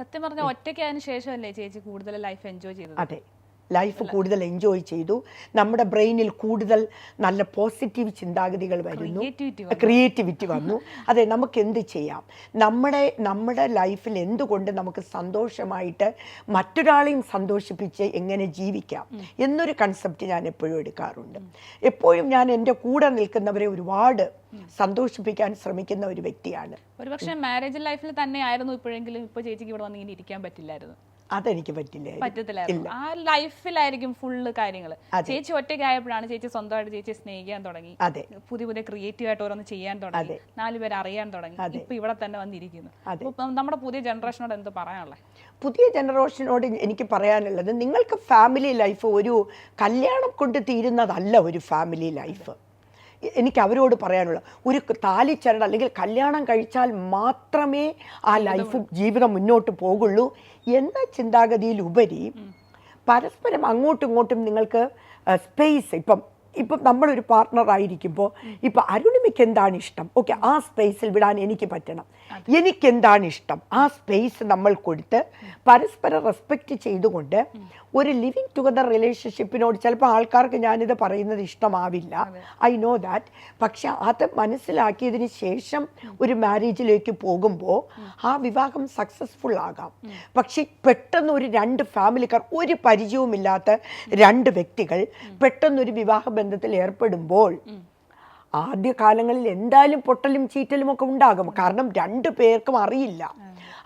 സത്യം പറഞ്ഞാൽ ഒറ്റയ്ക്കായതിനു ശേഷമല്ലേ ചേച്ചി കൂടുതൽ ലൈഫ് എൻജോയ് ചെയ്തത്? അതെ, ലൈഫ് കൂടുതൽ എൻജോയ് ചെയ്തു. നമ്മുടെ ബ്രെയിനിൽ കൂടുതൽ നല്ല പോസിറ്റീവ് ചിന്താഗതികൾ വരുന്നു, ക്രിയേറ്റിവിറ്റി വന്നു. അതെ, നമുക്ക് എന്ത് ചെയ്യാം, നമ്മുടെ ലൈഫിൽ എന്തുകൊണ്ട് നമുക്ക് സന്തോഷമായിട്ട് മറ്റൊരാളെയും സന്തോഷിപ്പിച്ച് എങ്ങനെ ജീവിക്കാം എന്നൊരു കൺസെപ്റ്റ് ഞാൻ എപ്പോഴും എടുക്കാറുണ്ട്. എപ്പോഴും ഞാൻ എൻ്റെ കൂടെ നിൽക്കുന്നവരെ ഒരുപാട് സന്തോഷിപ്പിക്കാൻ ശ്രമിക്കുന്ന ഒരു വ്യക്തിയാണ്. ഒരുപക്ഷെ മാരേജ് ലൈഫിൽ തന്നെ ആയിരുന്നു ഇപ്പോഴെങ്കിലും ഇപ്പോൾ ചേച്ചിക്ക് ഇവിടെ വന്ന് ഇങ്ങനെ ഇരിക്കാൻ പറ്റില്ലായിരുന്നു. അതെനിക്ക് പറ്റില്ലായിരുന്നു. ആ ലൈഫിലായിരിക്കും ഫുള്ള് കാര്യങ്ങൾ. ചേച്ചി ഒറ്റയ്ക്കായപ്പോഴാണ് ചേച്ചി സ്വന്തമായിട്ട് ചേച്ചി സ്നേഹിക്കാൻ തുടങ്ങി, പുതിയ പുതിയ ക്രിയേറ്റീവ് ആയിട്ട് ഓരോന്ന് ചെയ്യാൻ തുടങ്ങി, 4 പേരെ അറിയാൻ തുടങ്ങി. ഇപ്പൊ ഇവിടെ തന്നെ വന്നിരിക്കുന്നു. നമ്മുടെ പുതിയ ജനറേഷനോട് എന്ത് പറയാനുള്ളത്? പുതിയ ജനറേഷനോട് എനിക്ക് പറയാനുള്ളത്, നിങ്ങൾക്ക് ഫാമിലി ലൈഫ് ഒരു കല്യാണം കൊണ്ട് തീരുന്നതല്ല. ഒരു ഫാമിലി ലൈഫ് എനിക്ക് അവരോട് പറയാനുള്ള, ഒരു താലിച്ചരട് അല്ലെങ്കിൽ കല്യാണം കഴിച്ചാൽ മാത്രമേ ആ ലൈഫ് ജീവിതം മുന്നോട്ട് പോകുള്ളൂ എന്ന ചിന്താഗതിയിലുപരി പരസ്പരം അങ്ങോട്ടും ഇങ്ങോട്ടും നിങ്ങൾക്ക് സ്പേസ്, ഇപ്പം നമ്മളൊരു പാർട്ട്ണറായിരിക്കുമ്പോൾ ഇപ്പം അരുണിമയ്ക്ക് എന്താണ് ഇഷ്ടം, ഓക്കെ, ആ സ്പേസിൽ വിടാൻ എനിക്ക് പറ്റണം. എനിക്കെന്താണ് ഇഷ്ടം, ആ സ്പേസ് നമ്മൾ കൊടുത്ത് പരസ്പരം റെസ്പെക്റ്റ് ചെയ്തുകൊണ്ട് ഒരു ലിവിങ് ടുഗദർ റിലേഷൻഷിപ്പിനോട് ചിലപ്പോൾ ആൾക്കാർക്ക് ഞാനിത് പറയുന്നത് ഇഷ്ടമാവില്ല, ഐ നോ ദാറ്റ്. പക്ഷെ അത് മനസ്സിലാക്കിയതിന് ശേഷം ഒരു മാരേജിലേക്ക് പോകുമ്പോൾ ആ വിവാഹം സക്സസ്ഫുൾ ആകാം. പക്ഷെ പെട്ടെന്ന് ഒരു 2 ഫാമിലിക്കാർ, ഒരു പരിചയവുമില്ലാത്ത 2 വ്യക്തികൾ പെട്ടെന്നൊരു വിവാഹ ബന്ധത്തിൽ ഏർപ്പെടുമ്പോൾ ആദ്യ കാലങ്ങളിൽ എന്തായാലും പൊട്ടലും ചീറ്റലും ഒക്കെ ഉണ്ടാകും. കാരണം 2 പേർക്കും അറിയില്ല.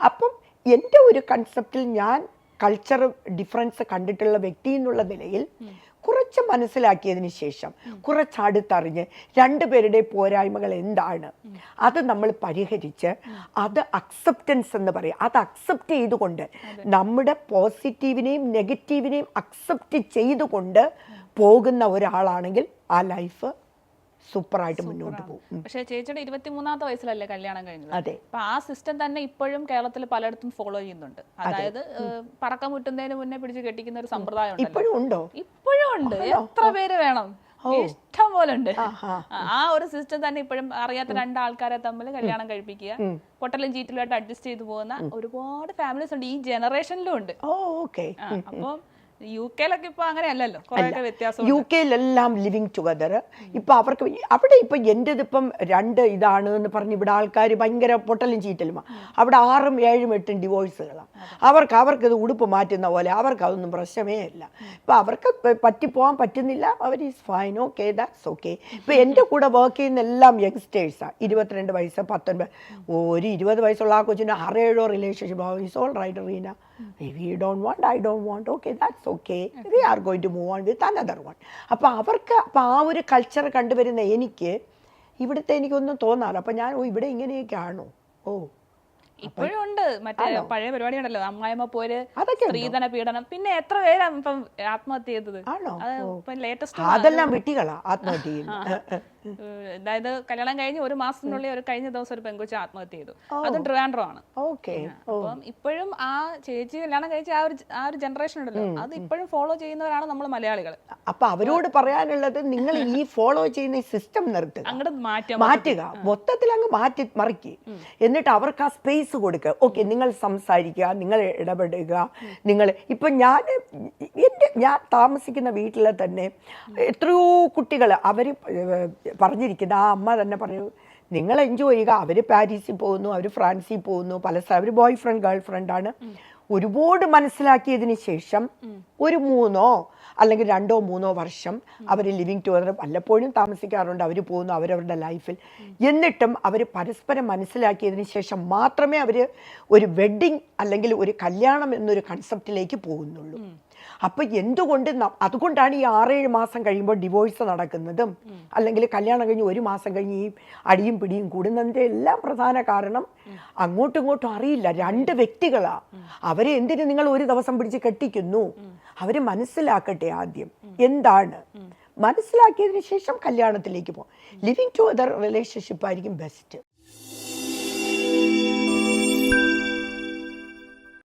അപ്പം എൻ്റെ ഒരു കൺസെപ്റ്റിൽ ഞാൻ കൾച്ചർ ഡിഫറൻസ് കണ്ടിട്ടുള്ള വ്യക്തി എന്നുള്ള നിലയിൽ കുറച്ച് മനസ്സിലാക്കിയതിന് ശേഷം കുറച്ച് അടുത്തറിഞ്ഞ് 2 പേരുടെ പോരായ്മകൾ എന്താണ് അത് നമ്മൾ പരിഹരിച്ച് അത് അക്സെപ്റ്റൻസ് എന്ന് പറയും, അത് അക്സെപ്റ്റ് ചെയ്തുകൊണ്ട് നമ്മുടെ പോസിറ്റീവിനെയും നെഗറ്റീവിനെയും അക്സെപ്റ്റ് ചെയ്തുകൊണ്ട് പോകുന്ന ഒരാളാണെങ്കിൽ ആ ലൈഫ് സൂപ്പറായിട്ട് മുന്നോട്ട് പോകും. പക്ഷേ ചേച്ചിയുടെ 23ാമത്തെ വയസ്സിലല്ലേ കല്യാണം കഴിഞ്ഞത്? അതെ. അപ്പൊ ആ സിസ്റ്റം തന്നെ ഇപ്പോഴും കേരളത്തിൽ പലയിടത്തും ഫോളോ ചെയ്യുന്നുണ്ട്. അതായത് പടക്കം മുട്ടുന്നതിന് മുന്നേ പിടിച്ച് കെട്ടിക്കുന്ന ഒരു സമ്പ്രദായം ഇപ്പോഴും ഉണ്ടോ? ഇപ്പോഴും ഉണ്ട്. എത്ര പേര് വേണം, ഇഷ്ടം പോലെ ഉണ്ട്. ആ ഒരു സിസ്റ്റം തന്നെ ഇപ്പോഴും അറിയാത്ത 2 ആൾക്കാരെ തമ്മിൽ കല്യാണം കഴിപ്പിക്കുക, പൊട്ടലും ചീറ്റലുമായിട്ട് അഡ്ജസ്റ്റ് ചെയ്തു പോകുന്ന ഒരുപാട് ഫാമിലീസ് ഉണ്ട്, ഈ ജനറേഷനിലും ഉണ്ട്. അപ്പം UK-ലൊക്കെ ഇപ്പൊ അങ്ങനെയല്ലല്ലോ, കുറെയൊക്കെ വ്യത്യാസം. UK-ലെല്ലാം ലിവിങ് ടുഗദർ. ഇപ്പൊ അവർക്ക് അവിടെ ഇപ്പൊ എന്റേതിപ്പം 2 ഇതാണ് എന്ന് പറഞ്ഞ് ഇവിടെ ആൾക്കാർ ഭയങ്കര പൊട്ടലും ചീറ്റലുമാണ്. അവിടെ 6ഉം 7ഉം 8ഉം ഡിവോഴ്സുകളാണ്. അവർക്ക് ഇത് ഉടുപ്പ് മാറ്റുന്ന പോലെ അവർക്ക് അതൊന്നും പ്രശ്നമേ ഇല്ല. ഇപ്പൊ അവർക്ക് പറ്റിപ്പോവാൻ പറ്റുന്നില്ല, അവർ is fine, okay, that's okay. ഇപ്പൊ എൻ്റെ കൂടെ വർക്ക് ചെയ്യുന്ന എല്ലാം യങ്സ്റ്റേഴ്സാണ്. 22 വയസ്സ്, 19, ഒരു 20 വയസ്സുള്ള ആ കൊച്ചിന് 6-7 relationship. Is all right Reena, we don't want, I don't want, okay, that's okay, we are going to move on with another one. അപ്പോൾ അവർക്ക് ആ ഒരു കൾച്ചർ കണ്ടുവരുന്ന എനിക്ക് ഇവിടുത്തെ എനിക്കൊന്നും തോന്നാറ്. അപ്പം ഞാൻ ഇവിടെ ഇങ്ങനെയൊക്കെ ആണോ? ഇപ്പോഴും ഉണ്ട് മറ്റേ പഴയ പരിപാടി ഉണ്ടല്ലോ, അമ്മായിമ്മ പോര്, സ്ത്രീധന പീഡനം. പിന്നെ എത്ര പേരാ ഇപ്പം ആത്മഹത്യ ചെയ്തത്? ലേറ്റസ്റ്റ് അതെല്ലാം വെട്ടികളാ ആത്മഹത്യ. അതായത് കല്യാണം കഴിഞ്ഞ് 1 മാസത്തിനുള്ളിൽ കഴിഞ്ഞ ദിവസം ഒരു പെൺകൊച്ച് ആത്മഹത്യ ചെയ്തു. അതും ട്രിവാൻഡ്രം ആണ്. അപ്പം ഇപ്പോഴും ആ ചേച്ചി കല്യാണം കഴിച്ച ആ ഒരു ജനറേഷൻ ഉണ്ടല്ലോ, അത് ഇപ്പോഴും ഫോളോ ചെയ്യുന്നവരാണ് നമ്മൾ മലയാളികൾ. അപ്പൊ അവരോട് പറയാനുള്ളത്, നിങ്ങൾ ഈ ഫോളോ ചെയ്യുന്ന ഈ സിസ്റ്റം നിർത്തുക, അങ്ങോട്ട് മാറ്റുക, മൊത്തത്തിൽ അങ്ങ് മാറ്റി മറിക്കുക. എന്നിട്ട് അവർക്ക് ആ സ്പേസ് കൊടുക്കുക. ഓക്കെ, നിങ്ങൾ സംസാരിക്കുക, നിങ്ങൾ ഇടപെടുക. നിങ്ങൾ ഇപ്പൊ ഞാൻ താമസിക്കുന്ന വീട്ടിലെ തന്നെ എത്രയോ കുട്ടികൾ അവർ പറഞ്ഞിരിക്കുന്ന ആ അമ്മ തന്നെ പറയൂ, നിങ്ങൾ എൻജോയ് ചെയ്യുക. അവർ പാരീസിൽ പോകുന്നു, അവർ ഫ്രാൻസിൽ പോകുന്നു, പല അവർ ബോയ് ഫ്രണ്ട് ഗേൾ ഫ്രണ്ടാണ്. ഒരുപാട് മനസ്സിലാക്കിയതിന് ശേഷം ഒരു 3 അല്ലെങ്കിൽ 2-3 വർഷം അവർ ലിവിങ് ടുഗദർ വല്ലപ്പോഴും താമസിക്കാറുണ്ട്. അവർ പോകുന്നു അവരവരുടെ ലൈഫിൽ. എന്നിട്ടും അവർ പരസ്പരം മനസ്സിലാക്കിയതിന് ശേഷം മാത്രമേ അവർ ഒരു വെഡ്ഡിങ് അല്ലെങ്കിൽ ഒരു കല്യാണം എന്നൊരു കൺസെപ്റ്റിലേക്ക് പോകുന്നുള്ളൂ. അപ്പം അതുകൊണ്ടാണ് ഈ 6-7 മാസം കഴിയുമ്പോൾ ഡിവോഴ്സ് നടക്കുന്നതും അല്ലെങ്കിൽ കല്യാണം കഴിഞ്ഞ് 1 മാസം കഴിഞ്ഞ് ഈ അടിയും പിടിയും കൂടുന്നതിൻ്റെ എല്ലാം പ്രധാന കാരണം അങ്ങോട്ടും ഇങ്ങോട്ടും അറിയില്ല. 2 വ്യക്തികളാ. അവരെ എന്തിനു നിങ്ങൾ ഒരു ദിവസം പിടിച്ച് കെട്ടിക്കുന്നു? അവര് മനസ്സിലാക്കട്ടെ ആദ്യം എന്താണ്. മനസ്സിലാക്കിയതിന് ശേഷം കല്യാണത്തിലേക്ക് പോകും. ലിവിങ് ടുഗദർ റിലേഷൻഷിപ്പ് ആയിരിക്കും ബെസ്റ്റ്.